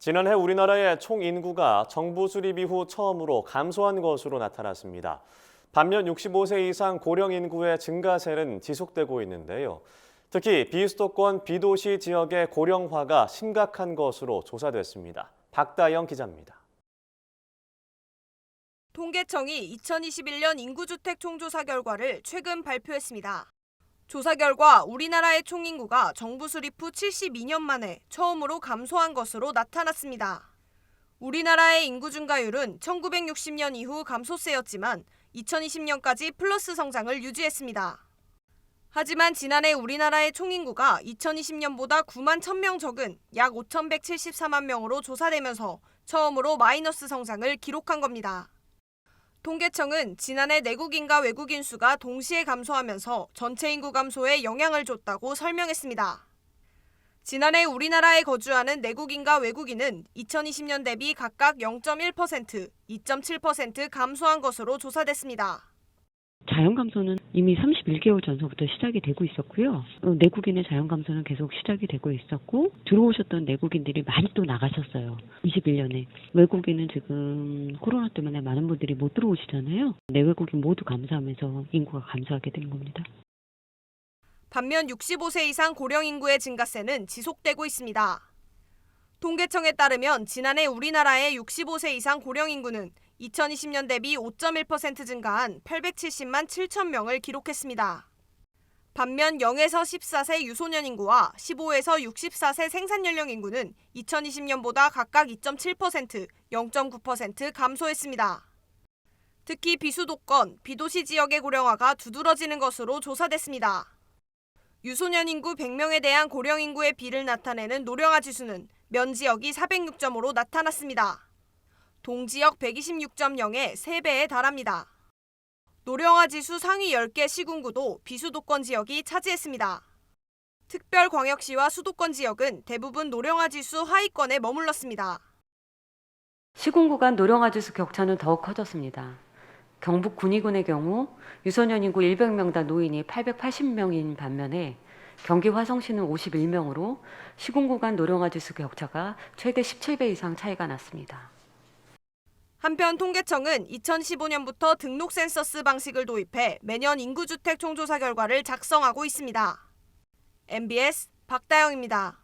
지난해 우리나라의 총 인구가 정부 수립 이후 처음으로 감소한 것으로 나타났습니다. 반면 65세 이상 고령 인구의 증가세는 지속되고 있는데요. 특히 비수도권 비도시 지역의 고령화가 심각한 것으로 조사됐습니다. 박다영 기자입니다. 통계청이 2021년 인구주택 총조사 결과를 최근 발표했습니다. 조사 결과 우리나라의 총인구가 정부 수립 후 72년 만에 처음으로 감소한 것으로 나타났습니다. 우리나라의 인구 증가율은 1960년 이후 감소세였지만 2020년까지 플러스 성장을 유지했습니다. 하지만 지난해 우리나라의 총인구가 2020년보다 9만 1,000명 적은 약 5,174만 명으로 조사되면서 처음으로 마이너스 성장을 기록한 겁니다. 통계청은 지난해 내국인과 외국인 수가 동시에 감소하면서 전체 인구 감소에 영향을 줬다고 설명했습니다. 지난해 우리나라에 거주하는 내국인과 외국인은 2020년 대비 각각 0.1%, 2.7% 감소한 것으로 조사됐습니다. 자연 감소는 이미 31개월 전서부터 시작이 되고 있었고요. 내국인의 자연 감소는 계속 시작이 되고 있었고 들어오셨던 내국인들이 많이 또 나가셨어요. 21년에. 외국인은 지금 코로나 때문에 많은 분들이 못 들어오시잖아요. 내외국인 모두 감소하면서 인구가 감소하게 된 겁니다. 반면 65세 이상 고령 인구의 증가세는 지속되고 있습니다. 통계청에 따르면 지난해 우리나라의 65세 이상 고령 인구는 2020년 대비 5.1% 증가한 870만 7천 명을 기록했습니다. 반면 0에서 14세 유소년 인구와 15에서 64세 생산연령 인구는 2020년보다 각각 2.7%, 0.9% 감소했습니다. 특히 비수도권, 비도시 지역의 고령화가 두드러지는 것으로 조사됐습니다. 유소년 인구 100명에 대한 고령 인구의 비를 나타내는 노령화 지수는 면 지역이 406점으로 나타났습니다. 동지역 126.0의 3배에 달합니다. 노령화 지수 상위 10개 시군구도 비수도권 지역이 차지했습니다. 특별광역시와 수도권 지역은 대부분 노령화 지수 하위권에 머물렀습니다. 시군구 간 노령화 지수 격차는 더욱 커졌습니다. 경북 군위군의 경우 유소년 인구 100명당 노인이 880명인 반면에 경기 화성시는 51명으로 시군구 간 노령화 지수 격차가 최대 17배 이상 차이가 났습니다. 한편 통계청은 2015년부터 등록 센서스 방식을 도입해 매년 인구주택 총조사 결과를 작성하고 있습니다. MBS 박다영입니다.